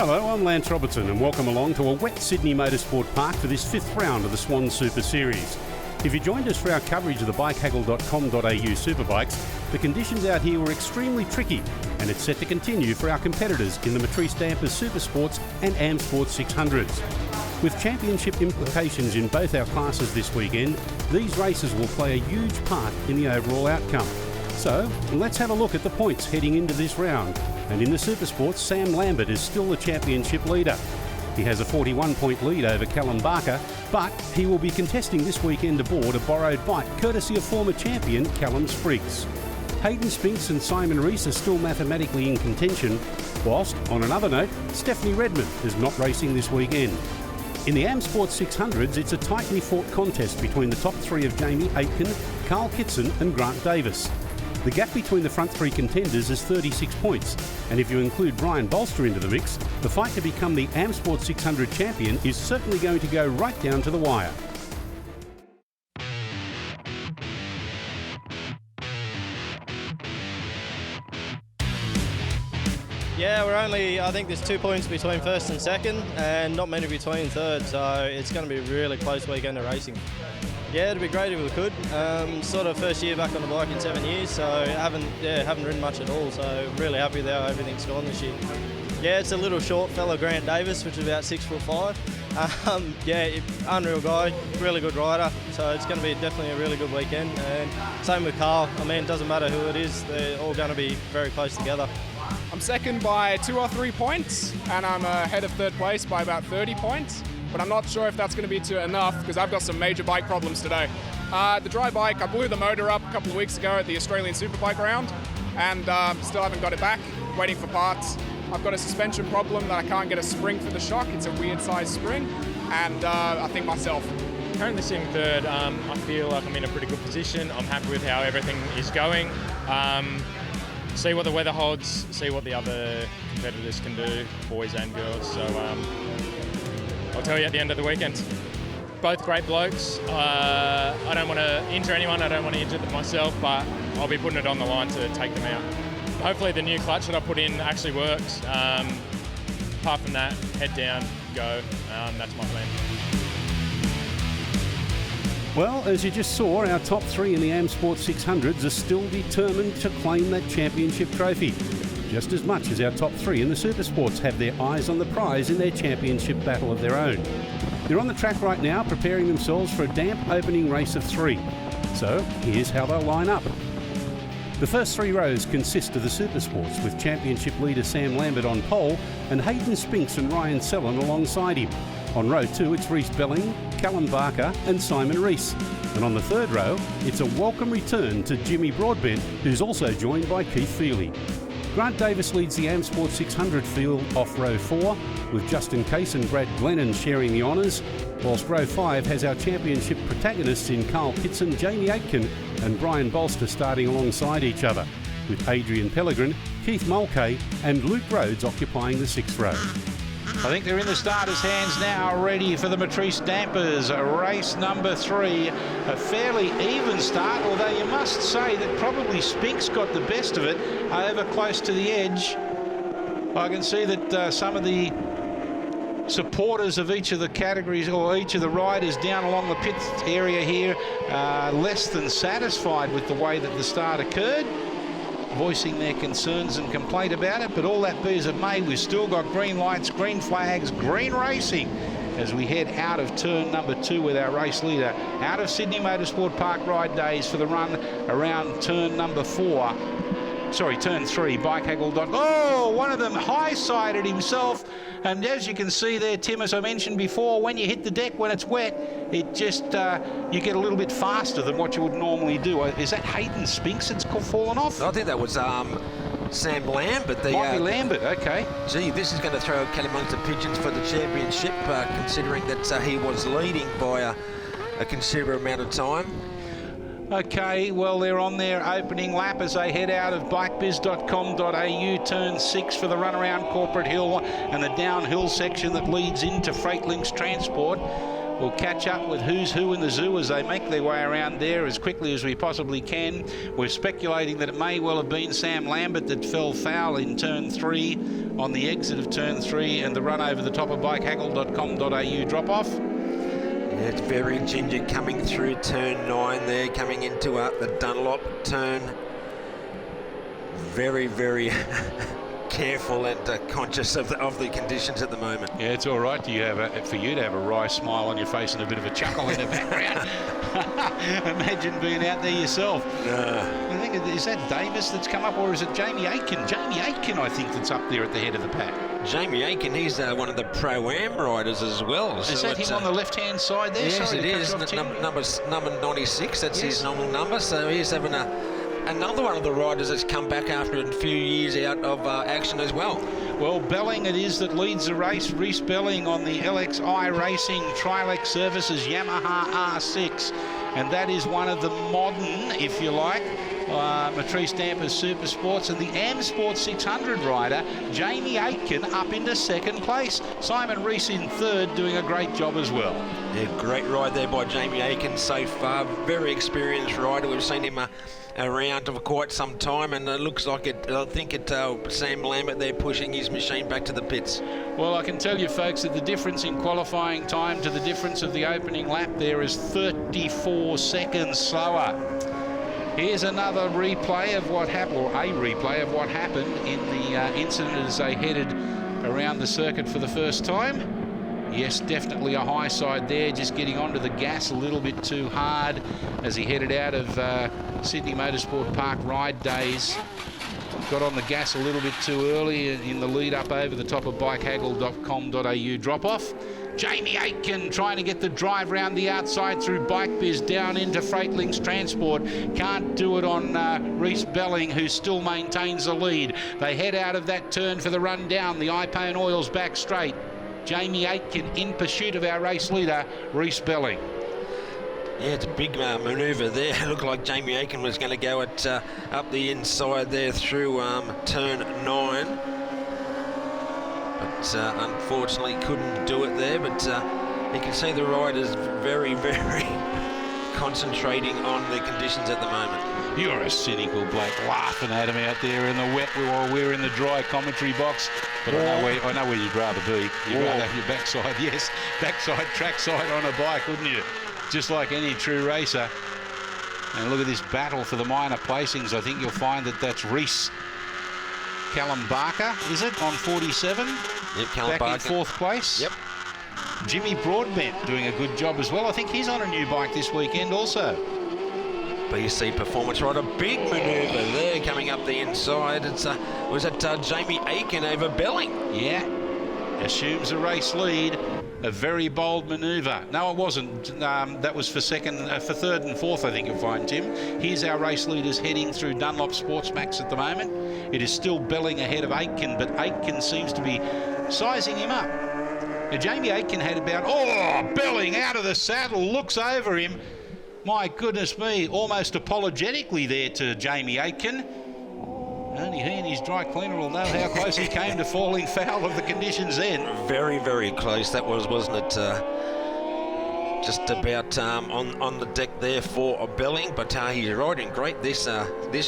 Hello, I'm Lance Robertson and welcome along to a wet Sydney Motorsport Park for this fifth round of the Swann Super Series. If you joined us for our coverage of the bikehaggle.com.au superbikes, the conditions out here were extremely tricky and it's set to continue for our competitors in the Matrice Dampers Supersports and AM-Sport 600s. With championship implications in both our classes this weekend, these races will play a huge part in the overall outcome. So, let's have a look at the points heading into this round. And in the Supersports, Sam Lambert is still the championship leader. He has a 41-point lead over Callum Barker, but he will be contesting this weekend aboard a borrowed bike courtesy of former champion Callum Spriggs. Hayden Spinks and Simon Rees are still mathematically in contention, whilst, on another note, Stephanie Redmond is not racing this weekend. In the AM-Sport 600s, it's a tightly fought contest between the top three of Jamie Aitken, Carl Kitson and Grant Davis. The gap between the front three contenders is 36 points, and if you include Brian Bolster into the mix, the fight to become the AM-Sport 600 champion is certainly going to go right down to the wire. Yeah, I think there's 2 points between first and second, and not many between third, so it's going to be a really close weekend of racing. Yeah, it'd be great if we could. Sort of first year back on the bike in 7 years, so haven't ridden much at all. So really happy with how everything's gone this year. Yeah, it's a little short fella, Grant Davis, which is about 6'5". Yeah, unreal guy, really good rider. So it's going to be definitely a really good weekend. And same with Carl. I mean, it doesn't matter who it is; they're all going to be very close together. I'm second by 2 or 3 points, and I'm ahead of third place by about 30 points. But I'm not sure if that's going to be enough because I've got some major bike problems today. The dry bike, I blew the motor up a couple of weeks ago at the Australian Superbike round and still haven't got it back, waiting for parts. I've got a suspension problem that I can't get a spring for the shock. It's a weird size spring, and I think myself. Currently sitting third, I feel like I'm in a pretty good position. I'm happy with how everything is going. See what the weather holds, see what the other competitors can do, boys and girls. So I'll tell you at the end of the weekend. Both great blokes. I don't want to injure anyone, I don't want to injure them myself, but I'll be putting it on the line to take them out. Hopefully the new clutch that I put in actually works. Apart from that, head down, go. That's my plan. Well, as you just saw, our top three in the AM-Sport 600s are still determined to claim that championship trophy, just as much as our top three in the Supersports have their eyes on the prize in their championship battle of their own. They're on the track right now preparing themselves for a damp opening race of 3. So here's how they'll line up. The first 3 rows consist of the Supersports, with championship leader Sam Lambert on pole and Hayden Spinks and Ryan Sellon alongside him. On row 2, it's Reese Belling, Callum Barker and Simon Rees. And on the third row, it's a welcome return to Jimmy Broadbent, who's also joined by Keith Feely. Grant Davis leads the AM-Sport 600 field off row 4, with Justin Case and Brad Glennon sharing the honours, whilst row 5 has our championship protagonists in Carl Kitson, Jamie Aitken and Brian Bolster starting alongside each other, with Adrian Pellegrin, Keith Mulcahy and Luke Rhodes occupying the 6th row. I think they're in the starters' hands now, ready for the Matrice Dampers. Race number 3, a fairly even start, although you must say that probably Spinks got the best of it over close to the edge. I can see that some of the supporters of each of the categories or each of the riders down along the pit area here less than satisfied with the way that the start occurred, voicing their concerns and complaint about it. But all that be as it may, we've still got green lights, green flags, green racing as we head out of turn number 2 with our race leader out of Sydney Motorsport Park ride days for the run around turn number 4. Sorry, turn 3, bikehaggle. Oh, one of them high-sided himself. And as you can see there, Tim, as I mentioned before, when you hit the deck when it's wet, it just, you get a little bit faster than what you would normally do. Is that Hayden Spinks that's fallen off? I think that was Sam Lambert. Might be Lambert, okay. Gee, this is going to throw a cat amongst the pigeons for the championship, considering that he was leading by a considerable amount of time. Okay, well, they're on their opening lap as they head out of bikebiz.com.au, turn 6 for the run around Corporate Hill and the downhill section that leads into Freightlinks Transport. We'll catch up with who's who in the zoo as they make their way around there as quickly as we possibly can. We're speculating that it may well have been Sam Lambert that fell foul in turn 3 on the exit of turn 3 and the run over the top of bikehaggle.com.au drop-off. Yeah, it's very ginger coming through turn 9 there, coming into the Dunlop turn. Very, very careful and conscious of the conditions at the moment. Yeah, it's all right for you to have a wry smile on your face and a bit of a chuckle in the background. Imagine being out there yourself. I think, is that Davis that's come up, or is it Jamie Aiken? Jamie Aiken, I think, that's up there at the head of the pack. Jamie Aiken, he's one of the Pro-Am riders as well. Is that him on the left-hand side there? Yes, Sorry, it is. Number 96, that's his nominal number. So he's having another one of the riders that's come back after a few years out of action as well. Well, Belling it is that leads the race. Reese Belling on the LXI Racing Trilec Services Yamaha R6. And that is one of the modern, if you like, Matrice Dampers Supersports, and the AM-Sport 600 rider, Jamie Aitken, up into second place. Simon Reese in third, doing a great job as well. Yeah, great ride there by Jamie Aitken so far. Very experienced rider. We've seen him around for quite some time, and it looks like I think Sam Lambert there pushing his machine back to the pits. Well, I can tell you folks that the difference in qualifying time to the difference of the opening lap there is 34 seconds slower. Here's another replay of what happened, or a replay of what happened in the incident as they headed around the circuit for the first time. Yes, definitely a high side there, just getting onto the gas a little bit too hard as he headed out of Sydney Motorsport Park ride days. Got on the gas a little bit too early in the lead up over the top of bikehaggle.com.au drop-off. Jamie Aitken trying to get the drive round the outside through Bike Biz down into Freightlinks Transport. Can't do it on Reese Belling, who still maintains the lead. They head out of that turn for the run down. The iPone Oil's back straight. Jamie Aitken in pursuit of our race leader, Reese Belling. Yeah, it's a big manoeuvre there. It looked like Jamie Aitken was going to go up the inside there through turn 9. But unfortunately couldn't do it there. But you can see the riders very, very concentrating on the conditions at the moment. You're a cynical bloke laughing at him out there in the wet while we're in the dry commentary box. But I know where you'd rather be. You'd rather have your backside, yes, backside, trackside on a bike, wouldn't you? Just like any true racer. And look at this battle for the minor placings. I think you'll find that that's Reese. Callum Barker, is it, on 47? Yep, Callum Barker. In fourth place. Yep. Jimmy Broadbent doing a good job as well. I think he's on a new bike this weekend also. BC Performance Rider, big manoeuvre there coming up the inside. Was it Jamie Aitken over Belling? Yeah, assumes a race lead. A very bold manoeuvre. No, it wasn't. That was for third and fourth, I think you'll find, Tim. Here's our race leaders heading through Dunlop Sportsmax at the moment. It is still Belling ahead of Aitken, but Aitken seems to be sizing him up. Now, Jamie Aitken had about, Belling out of the saddle, looks over him. My goodness me, almost apologetically there to Jamie Aitken. Only he and his dry cleaner will know how close he came to falling foul of the conditions then. Very, very close that was, wasn't it? Just about on the deck there for Belling, but he's riding great this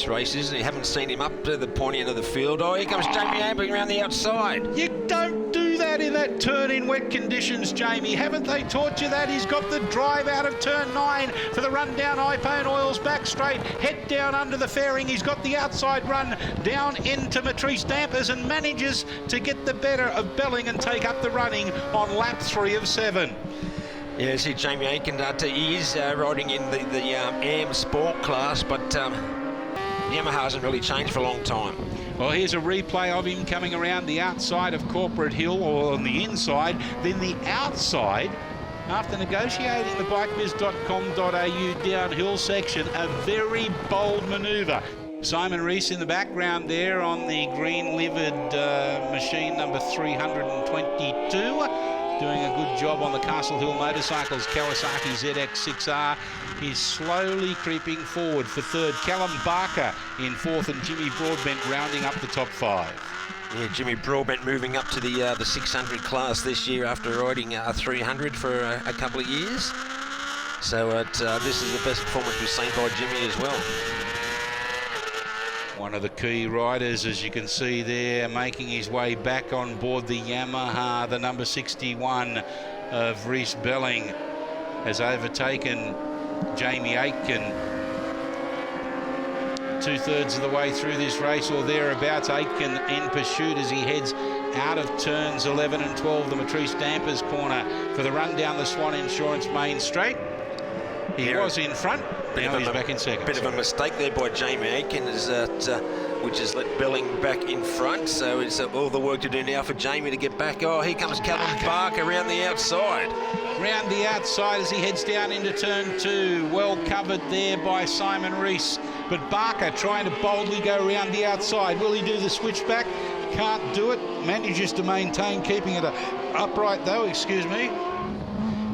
race, isn't he? Haven't seen him up to the pointy end of the field. Oh, here comes Jamie Aitken around the outside. You don't do that in that turn in wet conditions, Jamie. Haven't they taught you that? He's got the drive out of turn 9 for the run down iPone Oil's back straight. Head down under the fairing. He's got the outside run down into Matrice Dampers and manages to get the better of Belling and take up the running on lap 3 of 7. Yeah, see Jamie Aitken, he is riding in the AM-Sport class, but Yamaha hasn't really changed for a long time. Well, here's a replay of him coming around the outside of Corporate Hill, or on the inside, then the outside. After negotiating the bikebiz.com.au downhill section, a very bold manoeuvre. Simon Reese in the background there on the green-livered machine number 322. Doing a good job on the Castle Hill Motorcycles Kawasaki ZX6R. He's slowly creeping forward for third. Callum Barker in fourth and Jimmy Broadbent rounding up the top 5. Yeah, Jimmy Broadbent moving up to the 600 class this year after riding 300 for a couple of years. So this is the best performance we've seen by Jimmy as well. One of the key riders, as you can see there, making his way back on board the Yamaha, the number 61 of Rhys Belling, has overtaken Jamie Aitken. 2/3 of the way through this race or thereabouts. Aitken in pursuit as he heads out of turns 11 and 12, the Matrice Dampers corner, for the run down the Swann Insurance Main Straight. He was in front, now he's back in second. Bit of a mistake there by Jamie Aitken, which has let Belling back in front. So it's all the work to do now for Jamie to get back. Oh, here comes Callum Barker around the outside. Round the outside as he heads down into turn 2. Well covered there by Simon Rees. But Barker trying to boldly go around the outside. Will he do the switchback? Can't do it. Manages to maintain, keeping it upright though, excuse me.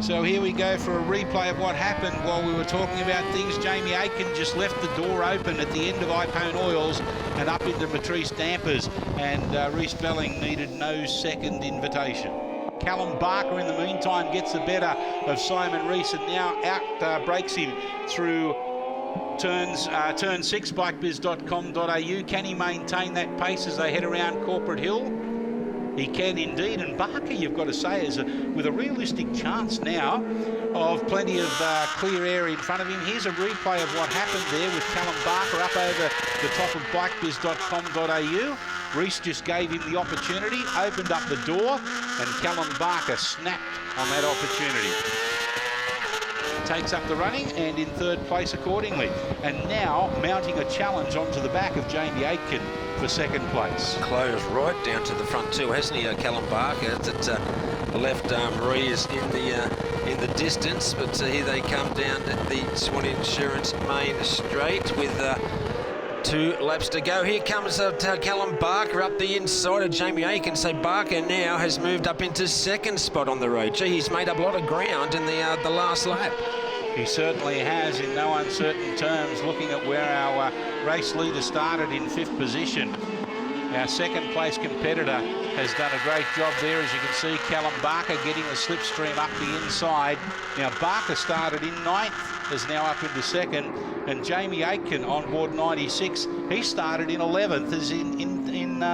So here we go for a replay of what happened while we were talking about things. Jamie Aitken just left the door open at the end of Ipone Oils and up into Matrice Dampers, and Rhys Belling needed no second invitation. Callum Barker in the meantime gets the better of Simon Rees and now out breaks him through turn 6, bikebiz.com.au. Can he maintain that pace as they head around Corporate Hill? He can indeed, and Barker, you've got to say, is with a realistic chance now of plenty of clear air in front of him. Here's a replay of what happened there with Callum Barker up over the top of bikebiz.com.au. Rees just gave him the opportunity, opened up the door, and Callum Barker snapped on that opportunity. Takes up the running and in third place accordingly. And now mounting a challenge onto the back of Jamie Aitken for second place. Closed right down to the front too, hasn't he, Callum Barker? The left Rees in the distance, but here they come down to the Swann Insurance Main Straight with 2 laps to go. Here comes Callum Barker up the inside of Jamie Aitken. So Barker now has moved up into second spot on the road. Gee, he's made up a lot of ground in the last lap. He certainly has, in no uncertain terms, looking at where our race leader started in 5th position. Our second place competitor has done a great job there. As you can see, Callum Barker getting the slipstream up the inside. Now Barker started in 9th, is now up into second, and Jamie Aitken on board 96, he started in 11th, is in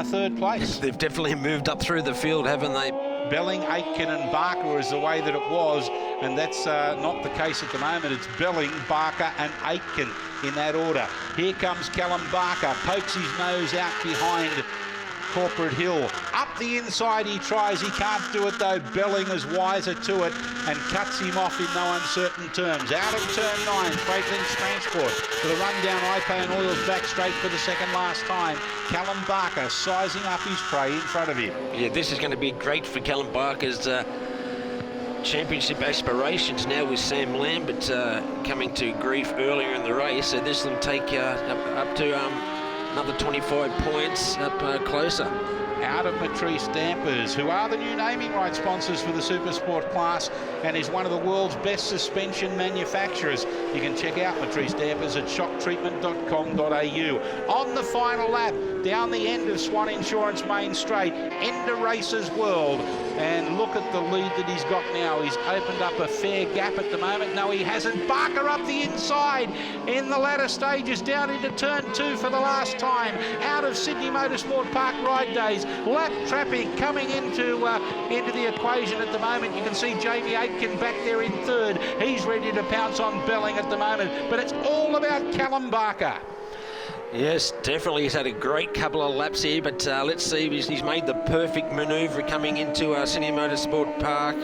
third place. They've definitely moved up through the field, haven't they? Belling, Aitken and Barker is the way that it was, and that's not the case at the moment. It's Belling, Barker and Aitken in that order. Here comes Callum Barker, pokes his nose out behind Corporate Hill. Up the inside he tries, he can't do it though. Belling is wiser to it and cuts him off in no uncertain terms. Out of turn 9, Freightlinks Transport for the run down Ipone Oils back straight for the second last time. Callum Barker sizing up his prey in front of him. Yeah, this is going to be great for Callum Barker's championship aspirations now with Sam Lambert coming to grief earlier in the race. So this will take up to another 25 points up closer. Out of Matrice Dampers, who are the new naming rights sponsors for the Supersport class and is one of the world's best suspension manufacturers. You can check out Matrice Dampers at shocktreatment.com.au. On the final lap, down the end of Swann Insurance Main Straight, into Racers World. And look at the lead that he's got now. He's opened up a fair gap at the moment. No, he hasn't. Barker up the inside in the latter stages, down into turn 2 for the last time. Out of Sydney Motorsport Park Ride Days. Lap traffic coming into the equation at the moment. You can see Jamie Aitken back there in third. He's ready to pounce on Belling at the moment. But it's all about Callum Barker. Yes, definitely. He's had a great couple of laps here, but let's see. He's made the perfect manoeuvre coming into Sydney Motorsport Park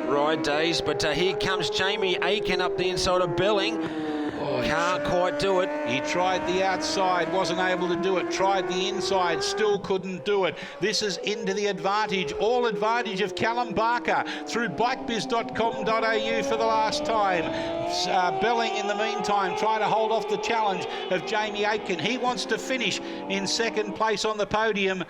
Ride Days. But here comes Jamie Aitken up the inside of Belling. Can't quite do it. He tried the outside, wasn't able to do it. Tried the inside, still couldn't do it. This is into the advantage, all advantage of Callum Barker through bikebiz.com.au for the last time. Belling in the meantime trying to hold off the challenge of Jamie Aitken. He wants to finish in second place on the podium.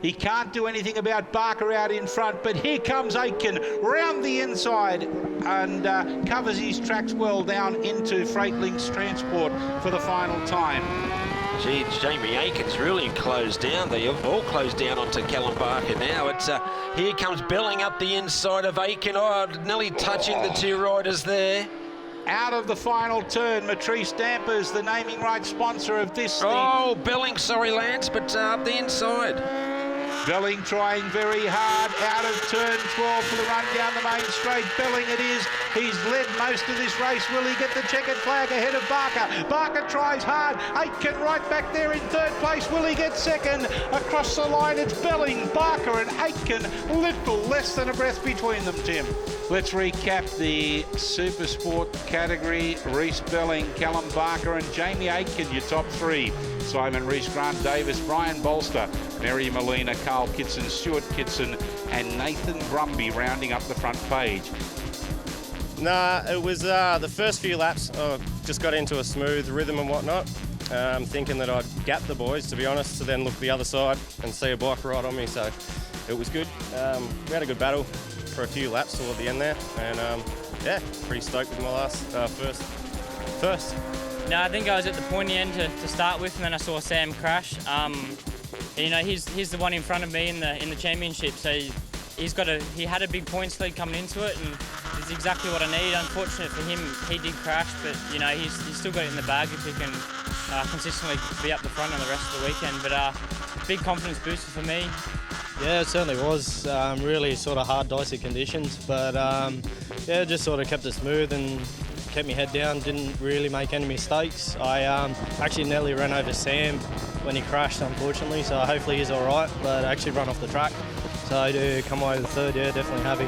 He can't do anything about Barker out in front, but here comes Aitken round the inside and covers his tracks well down into Freightlinks Transport for the final time. Gee, Jamie Aiken's really closed down. They've all closed down onto Callum Barker now. It's here comes Belling up the inside of Aiken. Oh, nearly touching the two riders there. Out of the final turn, Matrice Dampers, the naming rights sponsor of this. Oh, Belling, sorry Lance, but up the inside. Belling trying very hard out of turn 12 for the run down the main straight. Belling it is. He's led most of this race. Will he get the checkered flag ahead of Barker? Barker tries hard. Aitken right back there in third place. Will he get second? Across the line, it's Belling, Barker and Aitken. Little less than a breath between them, Tim. Let's recap the Supersport category. Reece Belling, Callum Barker and Jamie Aitken, your top three. Simon Reese, Grant Davis, Brian Bolster, Mary Molina, Carl Kitson, Stuart Kitson and Nathan Brumby rounding up the front page. Nah, it was the first few laps, just got into a smooth rhythm and whatnot. Thinking that I'd gap the boys, to be honest, to then look the other side and see a bike right on me, so it was good. We had a good battle for a few laps toward the end there, and yeah, pretty stoked with my last first. No, I think I was at the pointy end to start with, and then I saw Sam crash. You know, he's the one in front of me in the championship, so he had a big points lead coming into it, and it's exactly what I need. Unfortunate for him, he did crash, but you know he's still got it in the bag if he can consistently be up the front on the rest of the weekend. But big confidence booster for me. Yeah, it certainly was. Really sort of hard, dicey conditions, but yeah, just sort of kept it smooth and kept my head down, didn't really make any mistakes. I actually nearly ran over Sam when he crashed, unfortunately, so hopefully he's all right, but I actually run off the track. So to come away with third, yeah, definitely happy.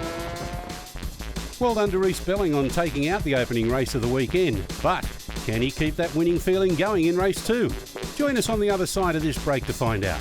Well done to Reece Belling on taking out the opening race of the weekend, but can he keep that winning feeling going in race 2? Join us on the other side of this break to find out.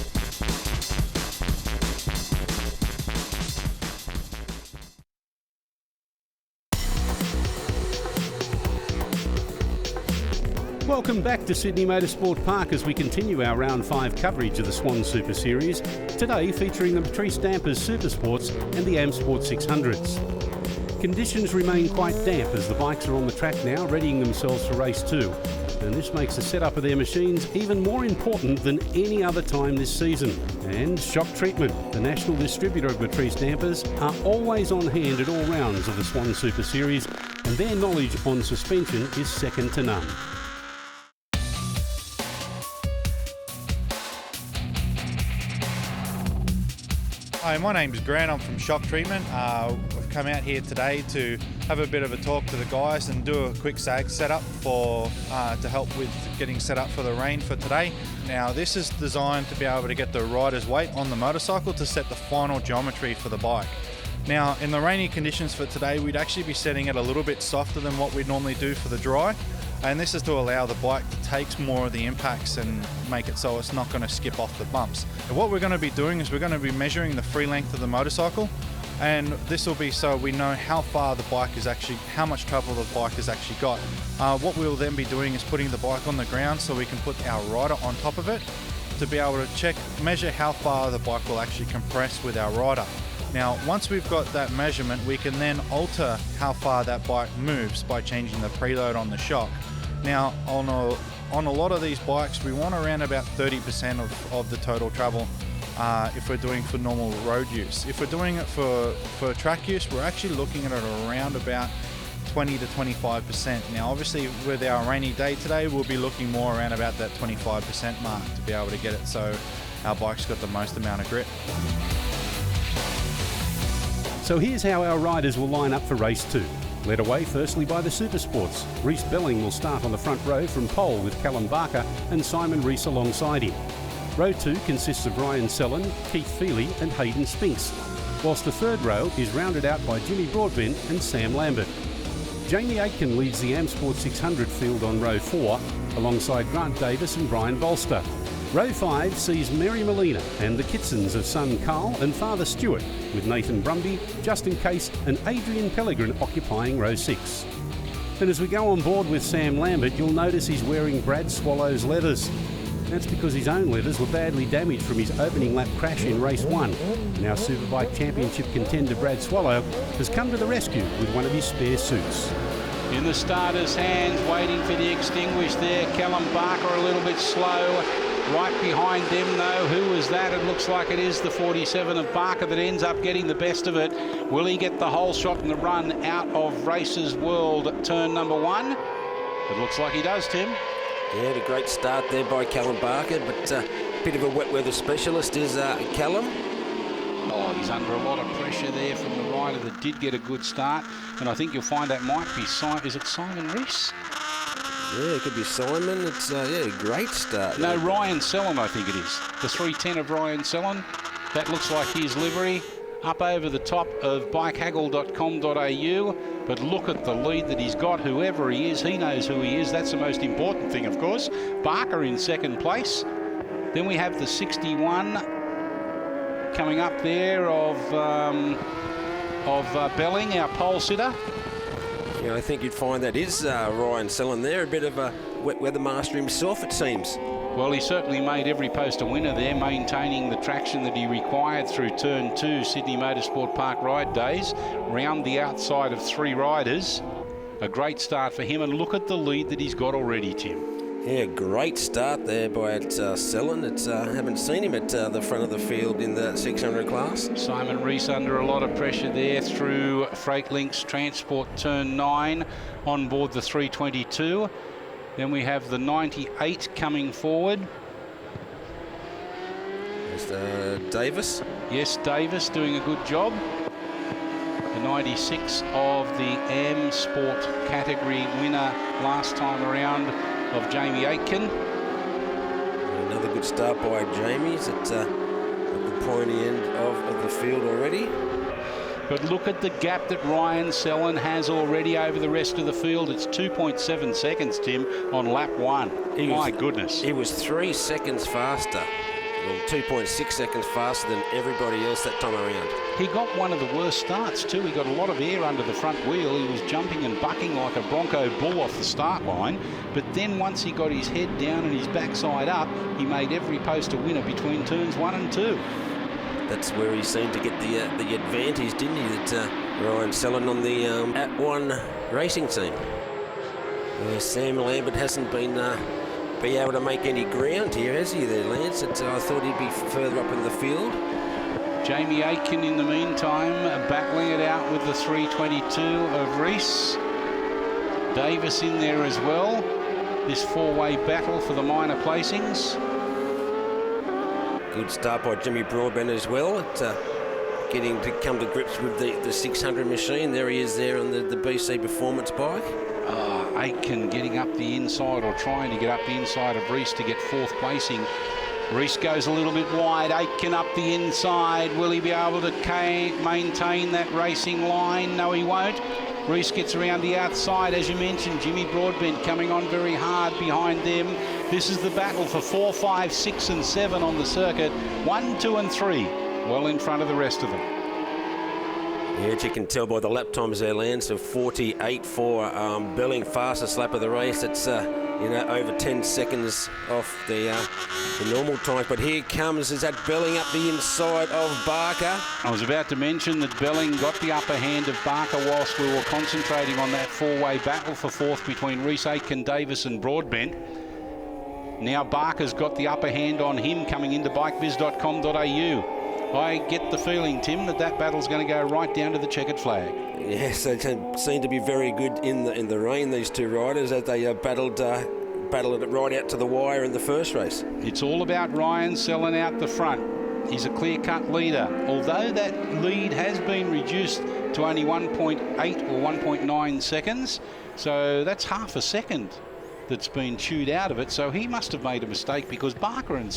Welcome back to Sydney Motorsport Park as we continue our Round 5 coverage of the Swann Super Series, today featuring the Matrice Dampers Supersports and the AM-Sport 600s. Conditions remain quite damp as the bikes are on the track now, readying themselves for race 2. And this makes the setup of their machines even more important than any other time this season. And Shock Treatment, the national distributor of Matrice Dampers, are always on hand at all rounds of the Swann Super Series, and their knowledge on suspension is second to none. Hi, my name's Grant. I'm from Shock Treatment. We've come out here today to have a bit of a talk to the guys and do a quick sag setup to help with getting set up for the rain for today. Now, this is designed to be able to get the rider's weight on the motorcycle to set the final geometry for the bike. Now, in the rainy conditions for today, we'd actually be setting it a little bit softer than what we'd normally do for the dry. And this is to allow the bike to take more of the impacts and make it so it's not going to skip off the bumps. And what we're going to be doing is we're going to be measuring the free length of the motorcycle, and this will be so we know how far the bike is actually, how much travel the bike has actually got. What we'll then be doing is putting the bike on the ground so we can put our rider on top of it to be able to measure how far the bike will actually compress with our rider. Now, once we've got that measurement, we can then alter how far that bike moves by changing the preload on the shock. Now, on a lot of these bikes, we want around about 30% of the total travel if we're doing for normal road use. If we're doing it for track use, we're actually looking at it around about 20 to 25%. Now, obviously, with our rainy day today, we'll be looking more around about that 25% mark to be able to get it so our bike's got the most amount of grip. So here's how our riders will line up for race 2. Led away firstly by the Supersports. Reece Belling will start on the front row from pole with Callum Barker and Simon Reese alongside him. Row 2 consists of Ryan Sellen, Keith Feely and Hayden Spinks, whilst the third row is rounded out by Jimmy Broadbent and Sam Lambert. Jamie Aitken leads the AM-Sport 600 field on row 4 alongside Grant Davis and Brian Bolster. Row 5 sees Mary Molina and the Kitsons of son Carl and father Stuart, with Nathan Brumby, Justin Case and Adrian Pellegrin occupying row 6. And as we go on board with Sam Lambert, you'll notice he's wearing Brad Swallow's leathers. That's because his own leathers were badly damaged from his opening lap crash in race 1. And our Superbike Championship contender Brad Swallow has come to the rescue with one of his spare suits. In the starter's hands, waiting for the extinguish there. Callum Barker a little bit slow. Right behind them, though, who is that? It looks like it is the 47 of Barker that ends up getting the best of it. Will he get the whole shot in the run out of Races World at turn number 1? It looks like he does, Tim. Yeah, a great start there by Callum Barker, but a bit of a wet weather specialist is Callum. Oh, he's under a lot of pressure there from the rider that did get a good start, and I think you'll find that might be is it Simon Rees? Yeah, it could be Simon. It's yeah, great start. No, Ryan Sellon, I think it is. The 310 of Ryan Sellon. That looks like his livery. Up over the top of bikehaggle.com.au. But look at the lead that he's got. Whoever he is, he knows who he is. That's the most important thing, of course. Barker in second place. Then we have the 61 coming up there of Belling, our pole sitter. Yeah, I think you'd find that is Ryan Sellon there. A bit of a wet weather master himself, it seems. Well, he certainly made every post a winner there, maintaining the traction that he required through turn 2 Sydney Motorsport Park ride days, round the outside of 3 riders. A great start for him, and look at the lead that he's got already, Tim. Yeah, great start there by Sellon. Haven't seen him at the front of the field in the 600 class. Simon Rees under a lot of pressure there through Freight Links Transport turn 9 on board the 322. Then we have the 98 coming forward. There's Davis. Yes, Davis doing a good job. The 96 of the AM-Sport category winner last time around of Jamie Aitken. Another good start by Jamie's at the pointy end of the field already. But look at the gap that Ryan Sellon has already over the rest of the field. It's 2.7 seconds, Tim, on lap 1. My goodness. He was 3 seconds faster. Well, 2.6 seconds faster than everybody else that time around. He got one of the worst starts too. He got a lot of air under the front wheel. He was jumping and bucking like a Bronco bull off the start line. But then once he got his head down and his backside up, he made every post a winner between turns 1 and 2. That's where he seemed to get the advantage, didn't he? That Ryan Sellon on the At1 racing team. Sam Lambert hasn't been be able to make any ground here, has he there, Lance? I thought he'd be further up in the field. Jamie Aitken, in the meantime, battling it out with the 322 of Rees. Davis in there as well. This 4-way battle for the minor placings. Good start by Jimmy Broadbent as well. Getting to come to grips with the 600 machine. There he is there on the BC Performance bike. Aitken getting up the inside, or trying to get up the inside of Rees to get 4th placing. Rees goes a little bit wide. Aitken up the inside. Will he be able to maintain that racing line? No, he won't. Rees gets around the outside, as you mentioned. Jimmy Broadbent coming on very hard behind them. This is the battle for 4, 5, 6 and 7 on the circuit. 1, 2 and 3 well in front of the rest of them. Yeah, you can tell by the lap times there, Lance, of 48 for Belling, fastest lap of the race. That's over 10 seconds off the normal time. But here comes, is that Belling up the inside of Barker? I was about to mention that Belling got the upper hand of Barker whilst we were concentrating on that 4-way battle for 4th between Rees, Aitken, Davis and Broadbent. Now Barker's got the upper hand on him coming into bikebiz.com.au. I get the feeling, Tim, that battle's going to go right down to the checkered flag. Yes, they seem to be very good in the rain, these two riders, as they battled it right out to the wire in the first race. It's all about Ryan Sellon out the front. He's a clear-cut leader, although that lead has been reduced to only 1.8 or 1.9 seconds, so that's half a second that's been chewed out of it. So he must have made a mistake, because Barker and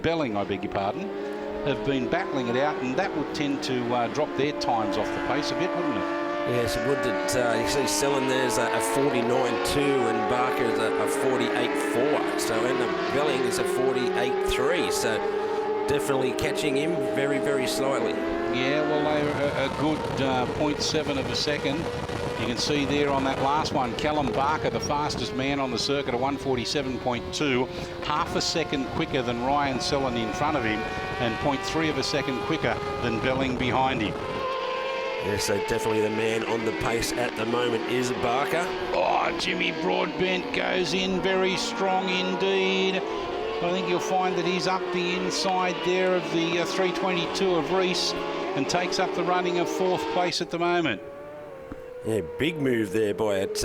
Belling, I beg your pardon, have been battling it out, and that would tend to drop their times off the pace a bit, wouldn't it? Yes, it would. You see Sellon there's a 49.2 and Barker is a 48.4. So, and Belling is a 48.3. So definitely catching him very, very slightly. Yeah, well, they're a good 0.7 of a second. You can see there on that last one, Callum Barker, the fastest man on the circuit, at 147.2, half a second quicker than Ryan Sellon in front of him, and 0.3 of a second quicker than Belling behind him. Yeah, so definitely the man on the pace at the moment is Barker. Oh, Jimmy Broadbent goes in very strong indeed. I think you'll find that he's up the inside there of the 322 of Reese and takes up the running of 4th place at the moment. Yeah, big move there by it.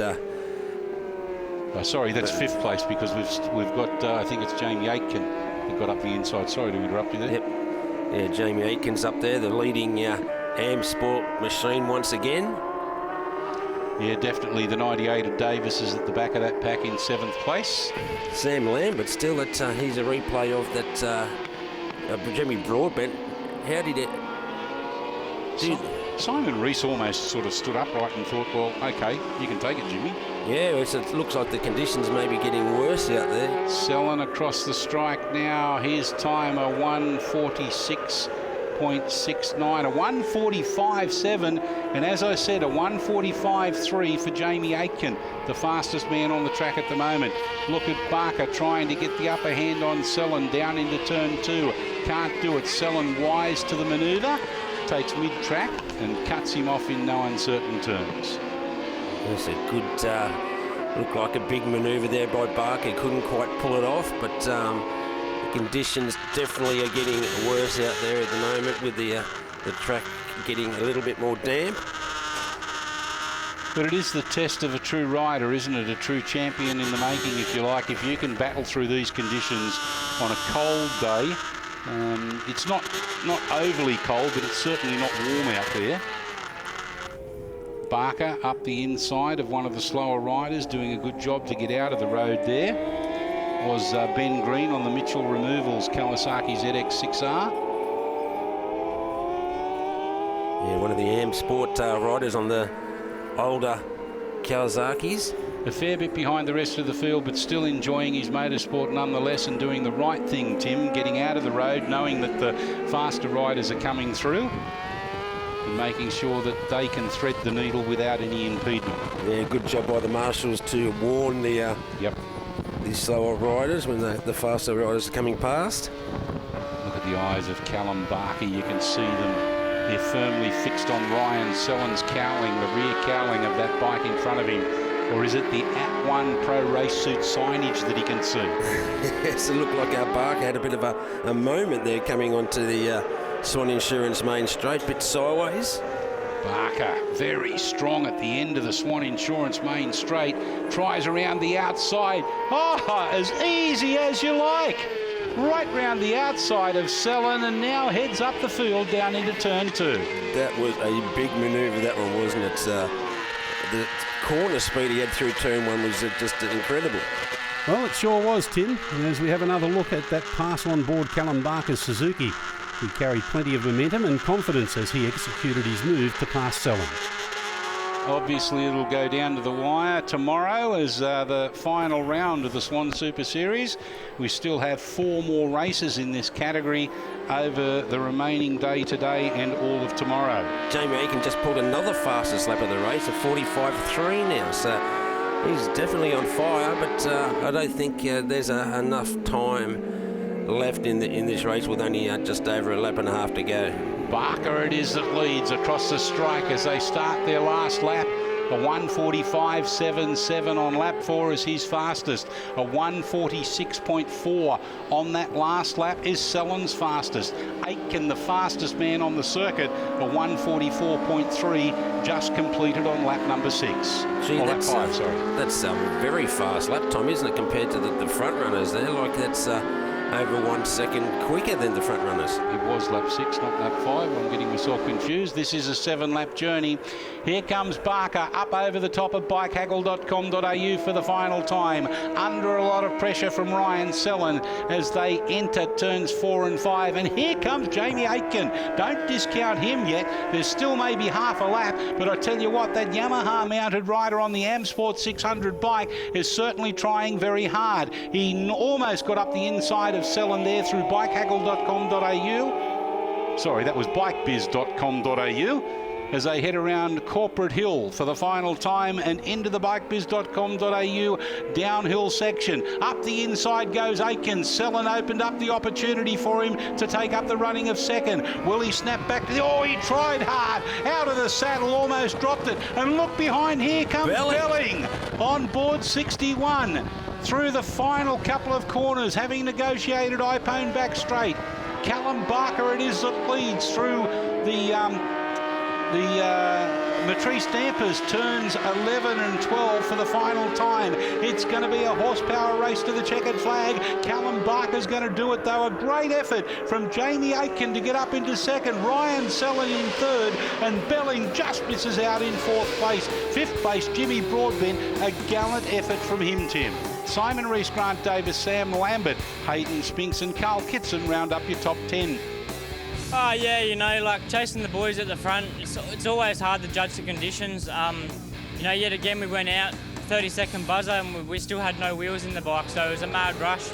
Sorry, that's 5th place because we've got, I think it's Jamie Aitken that got up the inside. Sorry to interrupt you there. Yep. Yeah, Jamie Aitken's up there, the leading AM-Sport machine once again. Yeah, definitely the 98 of Davis is at the back of that pack in 7th place. Sam Lambert still at, he's a replay of that Jimmy Broadbent. How did it... Simon Reese almost sort of stood upright and thought, well, okay, you can take it, Jimmy. Yeah, it looks like the conditions may be getting worse out there. Selling across the strike now. His time a 146.69, a 145.7, and as I said, a 145.3 for Jamie Aitken, the fastest man on the track at the moment. Look at Barker trying to get the upper hand on Sellen down into turn 2. Can't do it. Sellen wise to the manoeuvre, takes mid-track and cuts him off in no uncertain terms. That's a good, looked like a big manoeuvre there by Barker. Couldn't quite pull it off, but the conditions definitely are getting worse out there at the moment with the track getting a little bit more damp. But it is the test of a true rider, isn't it? A true champion in the making, if you like. If you can battle through these conditions on a cold day, it's not overly cold, but it's certainly not warm out there. Barker up the inside of one of the slower riders, doing a good job to get out of the road there. Was Ben Green on the Mitchell Removals Kawasaki ZX6R. Yeah, one of the AM-Sport riders on the older Kawasaki's. A fair bit behind the rest of the field, but still enjoying his motorsport nonetheless and doing the right thing, Tim, getting out of the road, knowing that the faster riders are coming through and making sure that they can thread the needle without any impediment. Yeah, good job by the marshals to warn the slower riders when the faster riders are coming past. Look at the eyes of Callum Barker, you can see them. They're firmly fixed on Ryan Sellen's cowling, the rear cowling of that bike in front of him. Or is it the @1 Pro Race Suit signage that he can see? Yes, it looked like our Barker had a bit of a moment there coming onto the Swann Insurance main straight, bit sideways. Barker very strong at the end of the Swann Insurance main straight, tries around the outside. Oh, as easy as you like. Right round the outside of Sellen and now heads up the field down into turn 2. That was a big manoeuvre, that one, wasn't it? The corner speed he had through turn 1 was just incredible. Well, it sure was, Tim. And as we have another look at that pass on board Callum Barker's Suzuki, he carried plenty of momentum and confidence as he executed his move to pass Sellen. Obviously, it'll go down to the wire tomorrow as the final round of the Swann Super Series. We still have 4 more races in this category over the remaining day today and all of tomorrow. Jamie Aitken just pulled another fastest lap of the race, a 45.3 now, so he's definitely on fire, but I don't think there's enough time left in this race with only just over a lap and a half to go. Barker it is that leads across the strike as they start their last lap. A 145.77 on lap 4 is his fastest. A 146.4 on that last lap is Sellen's fastest. Aitken, the fastest man on the circuit, a 144.3 just completed on lap number 6. Gee, lap 5, sorry. That's a very fast lap time, isn't it, compared to the front runners there? Like that's over 1 second quicker than the front runners. It was lap 6, not lap 5. I'm getting myself confused. This is a 7-lap journey. Here comes Barker up over the top of bikehaggle.com.au for the final time. Under a lot of pressure from Ryan Sellen as they enter turns 4 and 5. And here comes Jamie Aitken. Don't discount him yet. There's still maybe half a lap. But I tell you what, that Yamaha mounted rider on the AM-Sport 600 bike is certainly trying very hard. He almost got up the inside of Sellen there through bikehaggle.com.au. Sorry, that was bikebiz.com.au. as they head around Corporate Hill for the final time and into the bikebiz.com.au downhill section. Up the inside goes Aitken. Sellen opened up the opportunity for him to take up the running of second. Will he snap back to the... Oh, he tried hard. Out of the saddle, almost dropped it. And look behind, here comes Belling on board 61. Through the final couple of corners, having negotiated Ipone back straight. Callum Barker it is that leads through the Matrice Dampers, turns 11 and 12 for the final time. It's going to be a horsepower race to the checkered flag. Callum Barker's going to do it though. A great effort from Jamie Aitken to get up into second. Ryan Sellen in third, and Belling just misses out in fourth place. Fifth place, Jimmy Broadbent. A gallant effort from him, Tim. Simon Rees, Grant Davis, Sam Lambert, Hayden Spinks and Carl Kitson round up your top 10. Oh yeah, you know, like chasing the boys at the front, it's always hard to judge the conditions. You know, yet again we went out 30-second buzzer and we still had no wheels in the bike, so it was a mad rush.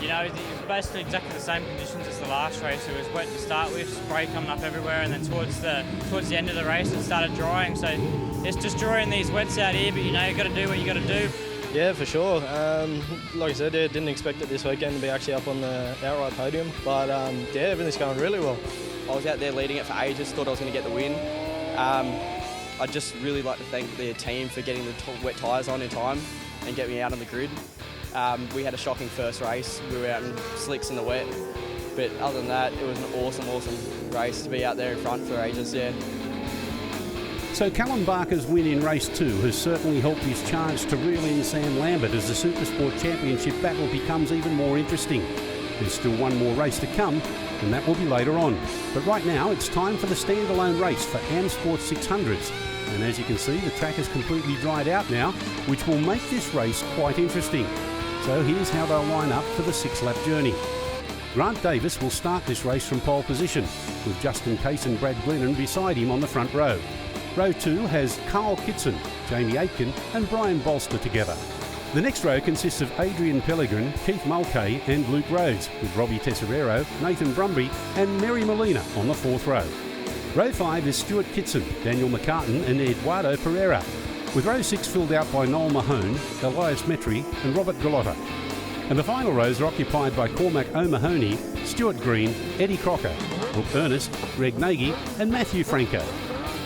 You know, it was basically exactly the same conditions as the last race. It was wet to start with, spray coming up everywhere, and then towards the end of the race it started drying. So it's just drawing these wets out here, but you know, you got to do what you got to do. Yeah, for sure. Like I said, yeah, didn't expect it this weekend to be actually up on the outright podium, but yeah, everything's going really well. I was out there leading it for ages, thought I was going to get the win. I'd just really like to thank the team for getting the wet tyres on in time and get me out on the grid. We had a shocking first race. We were out in slicks in the wet, but other than that, it was an awesome race to be out there in front for ages, yeah. So Callum Barker's win in race 2 has certainly helped his charge to reel in Sam Lambert as the Supersport Championship battle becomes even more interesting. There's still one more race to come, and that will be later on. But right now, it's time for the standalone race for AM-Sport 600s. And as you can see, the track has completely dried out now, which will make this race quite interesting. So here's how they'll line up for the 6-lap journey. Grant Davis will start this race from pole position, with Justin Case and Brad Glennon beside him on the front row. Row 2 has Carl Kitson, Jamie Aitken and Brian Bolster together. The next row consists of Adrian Pellegrin, Keith Mulcahy and Luke Rhodes, with Robbie Tesoriero, Nathan Brumby and Mary Molina on the 4th row. Row 5 is Stuart Kitson, Daniel McCartan and Eduardo Pereira, with row 6 filled out by Noel Mahone, Elias Metry and Robert Galotta. And the final rows are occupied by Cormac O'Mahony, Stuart Green, Eddie Crocker, Brooke Ernest, Greg Nagy and Matthew Franco.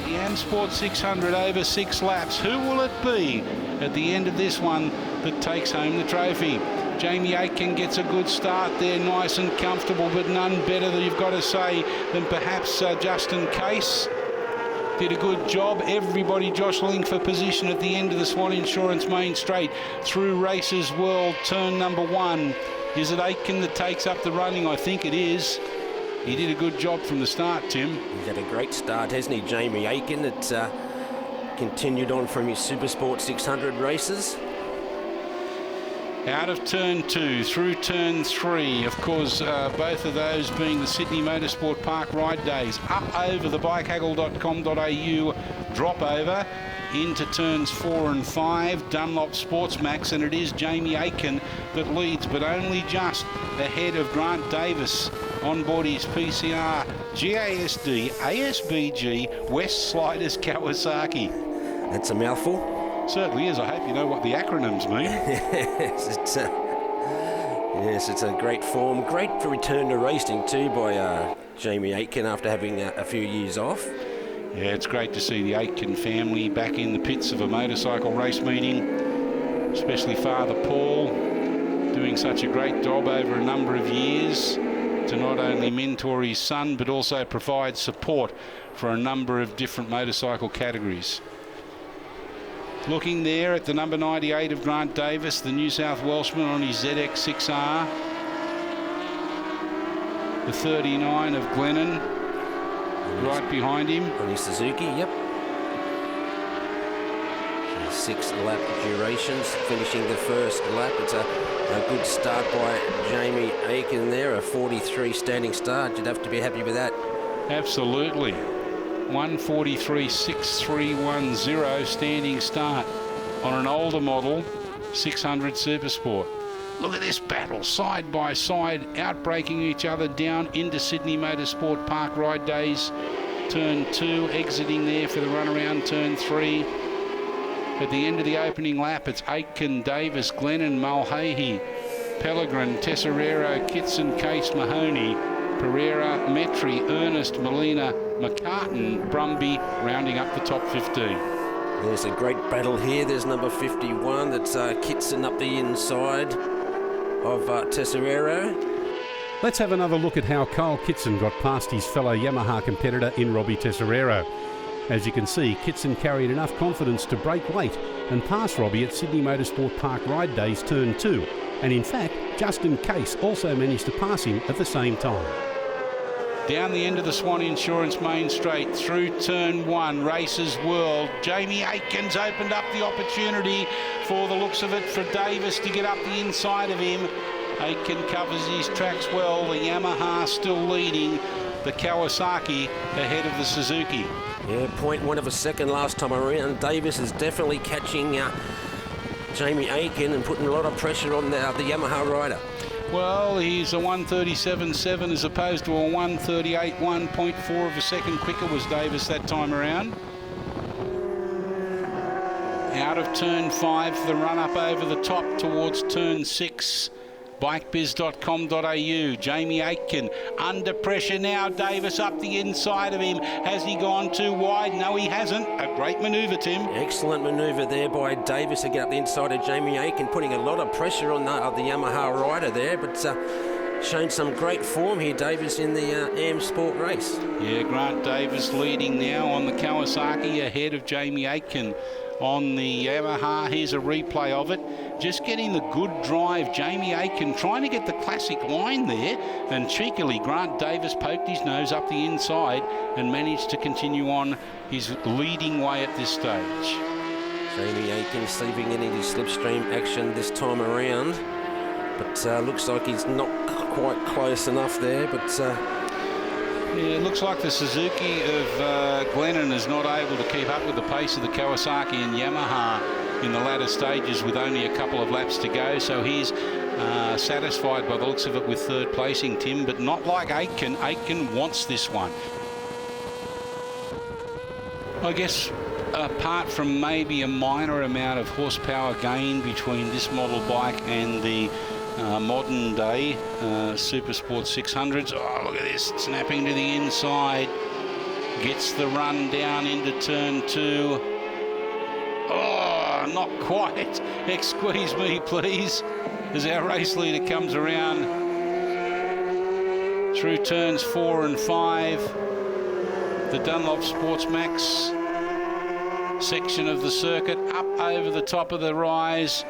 The AM-Sport 600 over 6 laps. Who will it be at the end of this one that takes home the trophy? Jamie Aitken gets a good start there, nice and comfortable, but none better, you've got to say, than perhaps Justin Case. Did a good job. Everybody jostling for position at the end of the Swann Insurance main straight through Races World, turn number 1. Is it Aitken that takes up the running? I think it is. He did a good job from the start, Tim. He's had a great start, hasn't he, Jamie Aitken? It's continued on from his Supersport 600 races. Out of turn 2, through turn 3, of course, both of those being the Sydney Motorsport Park ride days. Up over the bikehaggle.com.au drop over into turns 4 and 5, Dunlop Sportsmax, and it is Jamie Aitken that leads, but only just ahead of Grant Davis on board his PCR GASD ASBG West Sliders Kawasaki. That's a mouthful. Certainly is. I hope you know what the acronyms mean. Yes, it's a great form. Great return to racing too by Jamie Aitken after having a few years off. Yeah, it's great to see the Aitken family back in the pits of a motorcycle race meeting, especially Father Paul doing such a great job over a number of years to not only mentor his son but also provide support for a number of different motorcycle categories. Looking there at the number 98 of Grant Davis, the New South Welshman on his ZX6R. The 39 of Glennon right behind him. On his Suzuki, yep. 6-lap durations, finishing the first lap. It's a good start by Jamie Aitken there, a 43 standing start. You'd have to be happy with that. Absolutely. 1:43.6310 standing start on an older model 600 Supersport. Look at this battle, side by side, outbreaking each other down into Sydney Motorsport Park ride days turn 2, exiting there for the run around turn 3. At the end of the opening lap, it's Aitken, Davis, Glennon, Mulhahey, Pellegrin, Tesoriero, Kitson, Case, Mahoney, Pereira, Metri, Ernest, Molina, McCartan, Brumby, rounding up the top 15. There's a great battle here. There's number 51. That's Kitson up the inside of Tesoriero. Let's have another look at how Kyle Kitson got past his fellow Yamaha competitor in Robbie Tesoriero. As you can see, Kitson carried enough confidence to break late and pass Robbie at Sydney Motorsport Park Ride Days Turn 2. And in fact, Justin Case also managed to pass him at the same time. Down the end of the Swann Insurance main straight, through turn 1, Races World. Jamie Aitken's opened up the opportunity for the looks of it for Davis to get up the inside of him. Aitken covers his tracks well. The Yamaha still leading the Kawasaki ahead of the Suzuki. Yeah, 0.1 of a second last time around. Davis is definitely catching Jamie Aitken and putting a lot of pressure on the Yamaha rider. Well, he's a 1:37.7 as opposed to a 1:38.1. 0.4 of a second quicker was Davis that time around. Out of turn 5, the run up over the top towards turn 6. Bikebiz.com.au. Jamie Aitken under pressure now. Davis up the inside of him. Has he gone too wide? No, he hasn't. A great manoeuvre, Tim. Excellent manoeuvre there by Davis to get up the inside of Jamie Aitken, putting a lot of pressure on the Yamaha rider there, but showing some great form here, Davis, in the AM-Sport race. Yeah, Grant Davis leading now on the Kawasaki ahead of Jamie Aitken on the Yamaha. Here's a replay of it. Just getting the good drive. Jamie Aitken trying to get the classic line there, and cheekily Grant Davis poked his nose up the inside and managed to continue on his leading way at this stage. Jamie Aitken sleeping in his slipstream action this time around, but looks like he's not quite close enough there, but yeah, it looks like the Suzuki of Glennon is not able to keep up with the pace of the Kawasaki and Yamaha in the latter stages with only a couple of laps to go. So he's satisfied by the looks of it with third placing, Tim, but not like Aitken. Aitken wants this one. I guess apart from maybe a minor amount of horsepower gain between this model bike and the modern day Supersport 600s. Oh, look at this, snapping to the inside. Gets the run down into turn 2. Oh, not quite. Excuse me, please, as our race leader comes around through turns 4 and 5. The Dunlop Sports Max section of the circuit up over the top of the rise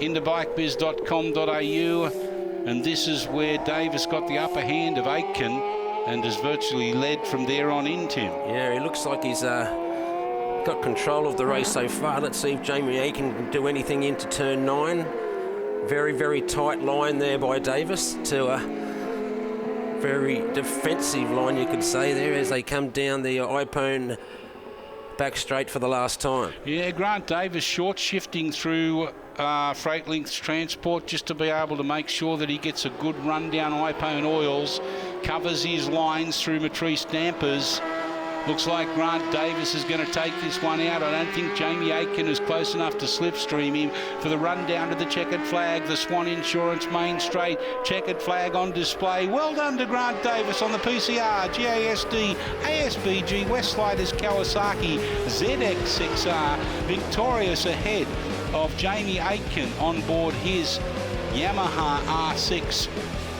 into bikebiz.com.au, and this is where Davis got the upper hand of Aitken and has virtually led from there on in, Tim. Yeah, he looks like he's got control of the race so far. Let's see if Jamie Aitken can do anything into turn 9. Very, very tight line there by Davis to a very defensive line, you could say, there as they come down the iPhone back straight for the last time. Yeah, Grant Davis short shifting through Freight Links Transport just to be able to make sure that he gets a good run down iPhone oils, covers his lines through Matrice dampers. Looks like Grant Davis is going to take this one out. I don't think Jamie Aitken is close enough to slipstream him for the run down to the checkered flag. The Swann Insurance main straight, checkered flag on display. Well done to Grant Davis on the PCR, GASD, ASBG, Westlighters, Kawasaki, ZX6R, victorious ahead of Jamie Aitken on board his Yamaha R6.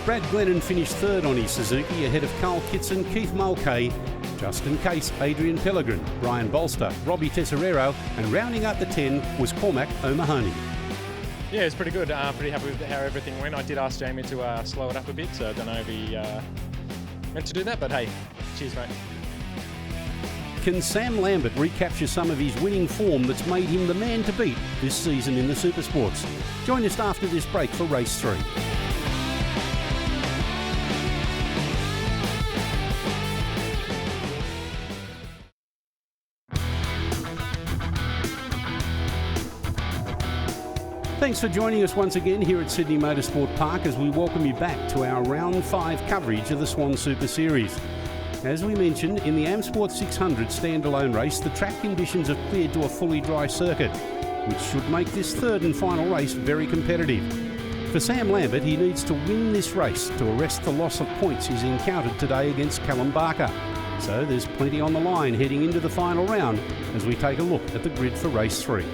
Brad Glennon finished third on his Suzuki ahead of Carl Kitson, Keith Mulcahy, Justin Case, Adrian Pellegrin, Brian Bolster, Robbie Tesoriero, and rounding out the 10 was Cormac O'Mahony. Yeah, it's pretty good. Pretty happy with how everything went. I did ask Jamie to slow it up a bit, so I don't know if he meant to do that, but hey, cheers, mate. Can Sam Lambert recapture some of his winning form that's made him the man to beat this season in the Supersports? Join us after this break for Race 3. Thanks for joining us once again here at Sydney Motorsport Park as we welcome you back to our Round 5 coverage of the Swann Super Series. As we mentioned, in the AM-Sport 600 standalone race, the track conditions have cleared to a fully dry circuit, which should make this third and final race very competitive. For Sam Lambert, he needs to win this race to arrest the loss of points he's encountered today against Callum Barker. So there's plenty on the line heading into the final round as we take a look at the grid for race 3.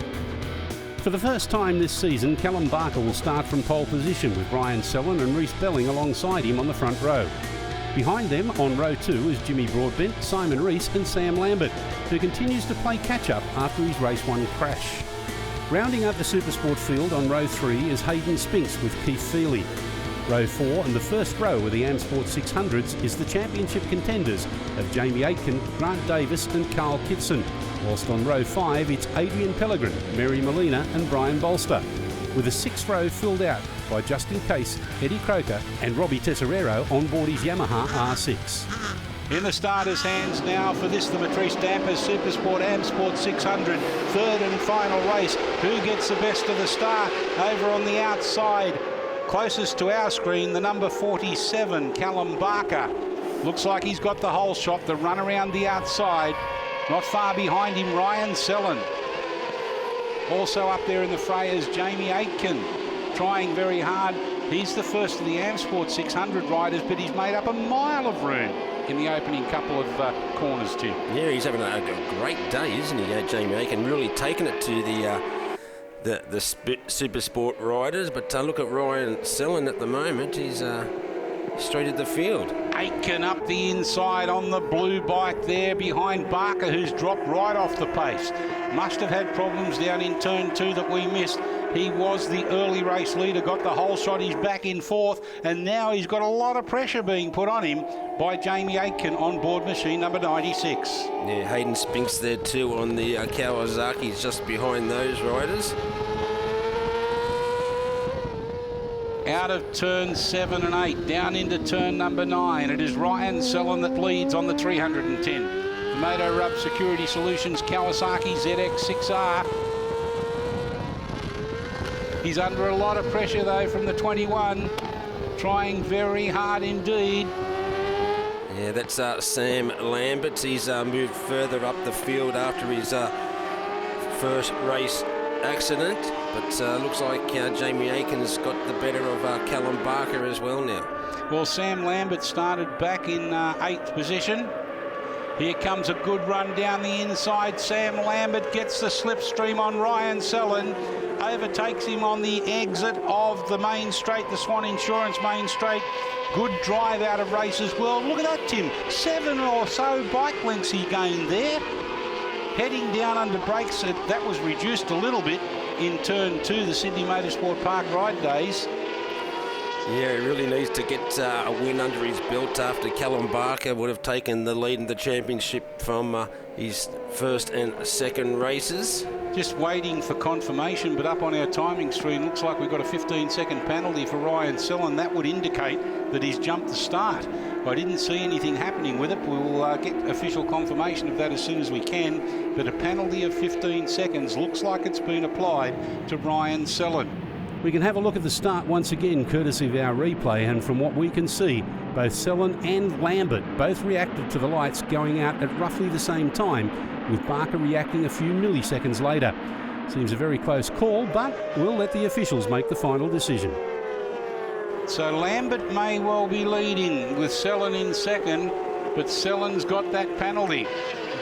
For the first time this season, Callum Barker will start from pole position with Ryan Sellen and Reece Belling alongside him on the front row. Behind them on row 2 is Jimmy Broadbent, Simon Rees and Sam Lambert, who continues to play catch-up after his race 1 crash. Rounding up the Supersport field on row 3 is Hayden Spinks with Keith Feely. Row 4 and the first row of the AM-Sport 600s is the championship contenders of Jamie Aitken, Grant Davis and Carl Kitson, whilst on row 5 it's Adrian Pellegrin, Mary Molina and Brian Bolster, with the 6th row filled out by Justin Case, Eddie Croker and Robbie Tesoriero on board his Yamaha R6. In the starters' hands now for this, the Matrice Dampers Supersport AM-Sport 600, third and final race. Who gets the best of the start? Over on the outside, closest to our screen, the number 47, Callum Barker. Looks like he's got the whole shot, the run around the outside. Not far behind him, Ryan Sellen. Also up there in the fray is Jamie Aitken, trying very hard. He's the first of the AM-Sport 600 riders, but he's made up a mile of room in the opening couple of corners, Tim. Yeah, he's having a great day, isn't he, Jamie Aitken? Really taking it to the Super Sport riders. But look at Ryan Sellen at the moment. He's straight at the field. Aitken up the inside on the blue bike there behind Barker, who's dropped right off the pace. Must have had problems down in turn 2 that we missed. He was the early race leader, got the whole shot. He's back in 4th, and now he's got a lot of pressure being put on him by Jamie Aitken on board machine number 96. Yeah, Hayden Spinks there too on the Kawasaki's just behind those riders. Out of turn 7 and 8, down into turn number 9. It is Ryan Sellen that leads on the 310. The Moto Rub Security Solutions Kawasaki ZX6R. He's under a lot of pressure though from the 21, trying very hard indeed. Yeah, that's Sam Lambert. He's moved further up the field after his first race accident, but looks like Jamie Aitken's got the better of Callum Barker as well now. Well, Sam Lambert started back in 8th position. Here comes a good run down the inside. Sam Lambert gets the slipstream on Ryan Sellen, overtakes him on the exit of the main straight, the Swann Insurance main straight. Good drive out of race as well. Look at that, Tim. 7 or so bike lengths he gained there. Heading down under brakes, that was reduced a little bit in turn 2, the Sydney Motorsport Park ride days. Yeah, he really needs to get a win under his belt after Callum Barker would have taken the lead in the championship from his first and second races. Just waiting for confirmation, but up on our timing screen, looks like we've got a 15-second penalty for Ryan Sellen. That would indicate that he's jumped the start. I didn't see anything happening with it. We'll get official confirmation of that as soon as we can. But a penalty of 15 seconds looks like it's been applied to Ryan Sellen. We can have a look at the start once again, courtesy of our replay, and from what we can see, both Sellen and Lambert both reacted to the lights going out at roughly the same time, with Barker reacting a few milliseconds later. Seems a very close call, but we'll let the officials make the final decision. So Lambert may well be leading with Sellen in second, but Sellen's got that penalty.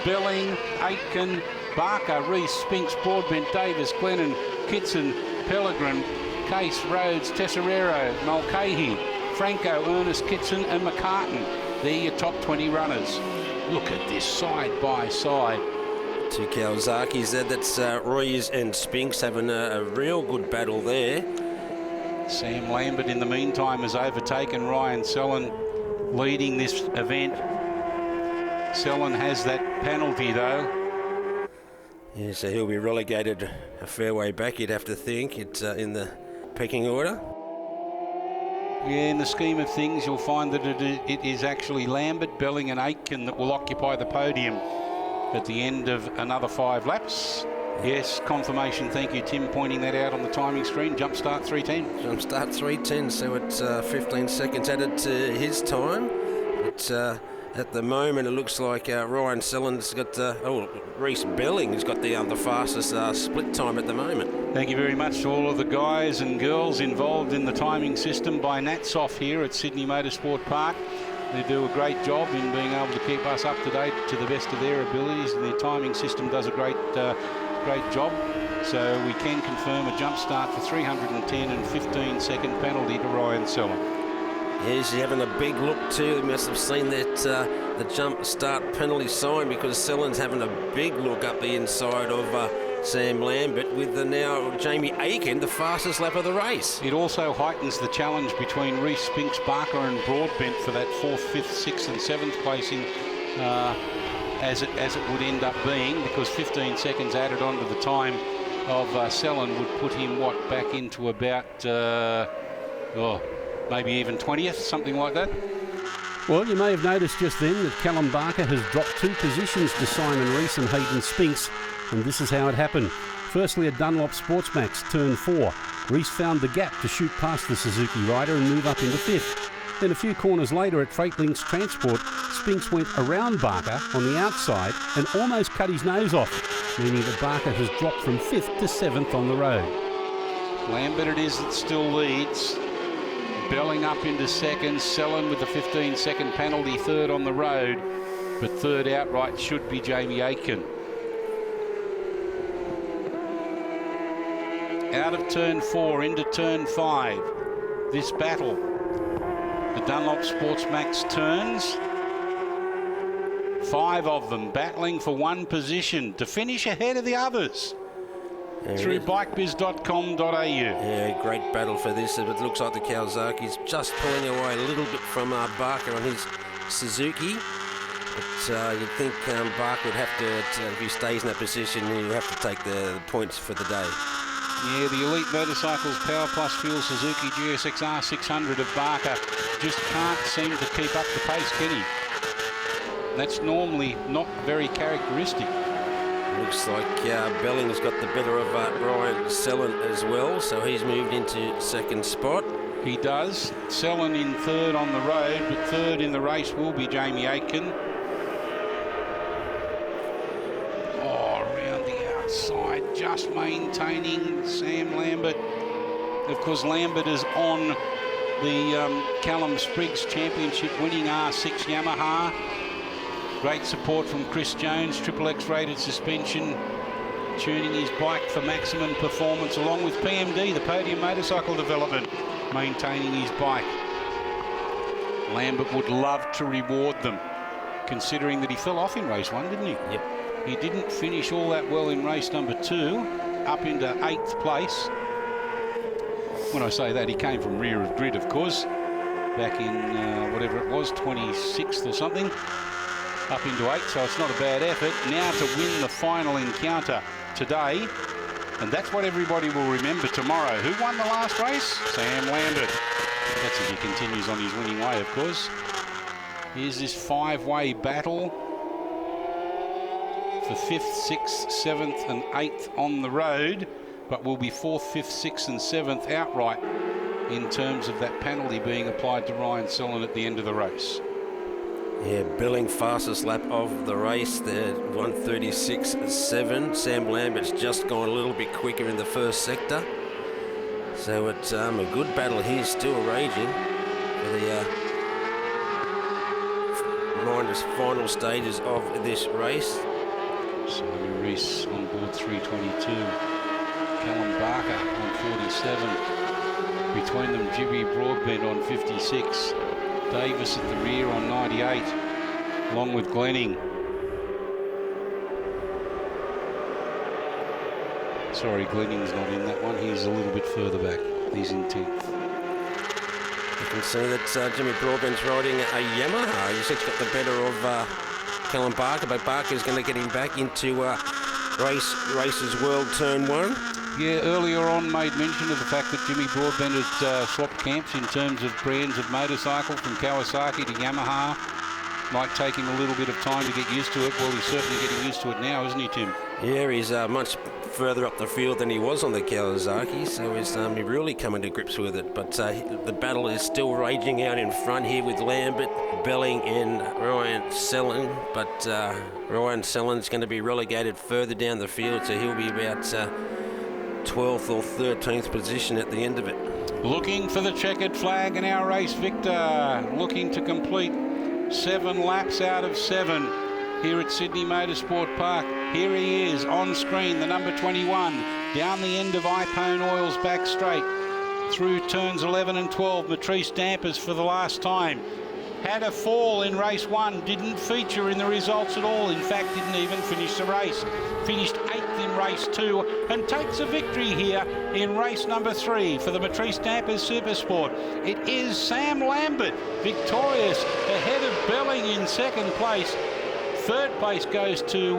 Belling, Aitken, Barker, Rees, Spinks, Broadbent, Davis, Glennon, Kitson, Pellegrin, Case, Rhodes, Tesoriero, Mulcahy, Franco, Ernest, Kitson and McCartan. They're your top 20 runners. Look at this side by side. Two Kawasaki's there. That's Rees and Spinks having a real good battle there. Sam Lambert in the meantime has overtaken Ryan Sellen leading this event. Sellen has that penalty though. Yeah, so he'll be relegated a fair way back, you'd have to think. It's in the pecking order. Yeah, in the scheme of things, you'll find that it is actually Lambert, Belling and Aitken that will occupy the podium at the end of another 5 laps. Yes, confirmation. Thank you, Tim, pointing that out on the timing screen. Jump start 3:10. Jump start 3:10, so it's 15 seconds added to his time. But At the moment, it looks like Ryan Sellen's got, Reese Belling has got the fastest split time at the moment. Thank you very much to all of the guys and girls involved in the timing system by Natsoff here at Sydney Motorsport Park. They do a great job in being able to keep us up to date to the best of their abilities, and their timing system does a great job. So we can confirm a jump start for 310 and 15-second penalty to Ryan Sellen. He's having a big look too. You must have seen that the jump start penalty sign, because Sellen's having a big look up the inside of Sam Lambert, with now Jamie Aiken, the fastest lap of the race. It also heightens the challenge between Reese, Spinks, Barker and Broadbent for that 4th, 5th, 6th and 7th placing, as it would end up being, because 15 seconds added onto the time of Sellen would put him, back into about, maybe even 20th, something like that. Well, you may have noticed just then that Callum Barker has dropped 2 positions to Simon Rees and Hayden Spinks, and this is how it happened. Firstly, at Dunlop Sportsmax, turn 4. Rees found the gap to shoot past the Suzuki rider and move up into 5th. Then a few corners later at Freightlinks Transport, Spinks went around Barker on the outside and almost cut his nose off, meaning that Barker has dropped from 5th to 7th on the road. Lambert it is that still leads. Belling up into 2nd, Sellen with the 15-second penalty 3rd on the road, but 3rd outright should be Jamie Aiken. Out of turn 4 into turn 5, this battle. The Dunlop Sportsmax turns, 5 of them battling for 1 position to finish ahead of the others. Through bikebiz.com.au. Yeah, great battle for this. It looks like the Kawasaki's just pulling away a little bit from Barker on his Suzuki. But you'd think Barker would have to, if he stays in that position, he'd have to take the points for the day. Yeah, the Elite Motorcycles Power Plus Fuel Suzuki GSX-R 600 of Barker just can't seem to keep up the pace, can he? That's normally not very characteristic. Looks like Belling's got the better of Ryan Sellen as well, so he's moved into 2nd spot. He does. Sellen in 3rd on the road, but 3rd in the race will be Jamie Aiken. Around the outside, just maintaining Sam Lambert. Of course, Lambert is on the Callum Spriggs Championship winning R6 Yamaha. Great support from Chris Jones, Triple X rated suspension, tuning his bike for maximum performance, along with PMD, the Podium Motorcycle Development, maintaining his bike. Lambert would love to reward them, considering that he fell off in race 1, didn't he? Yep. He didn't finish all that well in race number 2, up into 8th place. When I say that, he came from rear of grid, of course, back in whatever it was, 26th or something. Up into 8th, so it's not a bad effort. Now to win the final encounter today, and that's what everybody will remember tomorrow. Who won the last race? Sam Lambert. That's if he continues on his winning way, of course. Here's this 5-way battle for 5th, 6th, 7th and 8th on the road, but will be 4th, 5th, 6th and 7th outright in terms of that penalty being applied to Ryan Sellen at the end of the race. Yeah, Belling fastest lap of the race there, 1:36.7. Sam Lambert's just gone a little bit quicker in the 1st sector. So it's a good battle here, still raging for the final stages of this race. Simon Rees on board 322. Callum Barker on 47. Between them, Jimmy Broadbent on 56. Davis at the rear on 98, along with Glenning. Sorry, Glenning's not in that one. He's a little bit further back. He's in 10th. You can see that Jimmy Broadbent's riding a Yamaha. He's got the better of Callum Barker, but Barker's going to get him back into Races World Turn 1. Yeah, earlier on made mention of the fact that Jimmy Broadbent had swapped camps in terms of brands of motorcycle from Kawasaki to Yamaha. Might take him a little bit of time to get used to it. Well, he's certainly getting used to it now, isn't he, Tim? Yeah, he's much further up the field than he was on the Kawasaki, so he's really coming to grips with it. But the battle is still raging out in front here with Lambert, Belling and Ryan Sellen, but Ryan Sellen's going to be relegated further down the field, so he'll be about 12th or 13th position at the end of it. Looking for the checkered flag in our race, Victor, looking to complete 7 laps out of 7 here at Sydney Motorsport Park. Here he is on screen, the number 21, down the end of Ipone Oil's back straight, through turns 11 and 12, Matrice Dampers for the last time. Had a fall in race 1, didn't feature in the results at all, in fact didn't even finish the race. Finished 8th in race 2 and takes a victory here in race number 3 for the Matrice Dampers Supersport. It is Sam Lambert, victorious, ahead of Belling in 2nd place. 3rd place goes to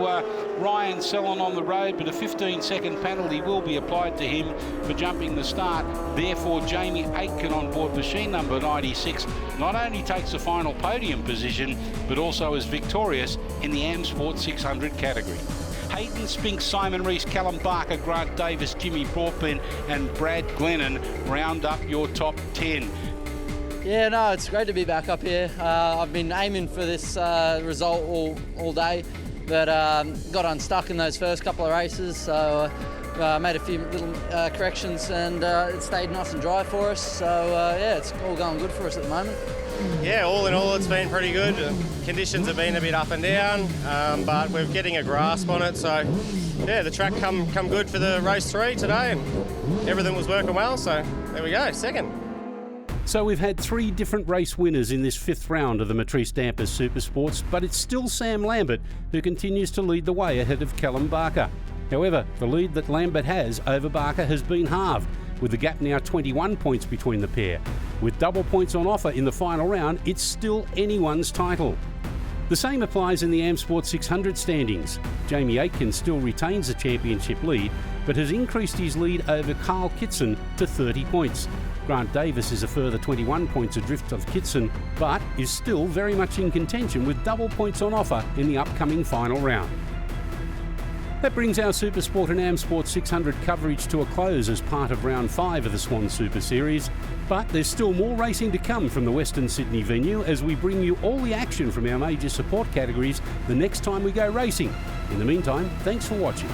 Ryan Sellen on the road, but a 15-second penalty will be applied to him for jumping the start. Therefore, Jamie Aitken on board machine number 96 not only takes the final podium position, but also is victorious in the AM-Sport 600 category. Hayden Spink, Simon Rees, Callum Barker, Grant Davis, Jimmy Broadbent and Brad Glennon round up your top 10. Yeah, no, it's great to be back up here. I've been aiming for this result all day, but got unstuck in those first couple of races, so made a few little corrections, and it stayed nice and dry for us. So yeah, it's all going good for us at the moment. Yeah, all in all, it's been pretty good. Conditions have been a bit up and down, but we're getting a grasp on it. So yeah, the track come good for the race 3 today, and everything was working well. So there we go, 2nd. So we've had 3 different race winners in this 5th round of the Matrice Dampers Supersports, but it's still Sam Lambert who continues to lead the way ahead of Callum Barker. However, the lead that Lambert has over Barker has been halved, with the gap now 21 points between the pair. With double points on offer in the final round, it's still anyone's title. The same applies in the AM-Sport 600 standings. Jamie Aitken still retains the championship lead, but has increased his lead over Carl Kitson to 30 points. Grant Davis is a further 21 points adrift of Kitson, but is still very much in contention with double points on offer in the upcoming final round. That brings our Supersport and AM-Sport 600 coverage to a close as part of round 5 of the Swann Super Series. But there's still more racing to come from the Western Sydney venue as we bring you all the action from our major support categories the next time we go racing. In the meantime, thanks for watching.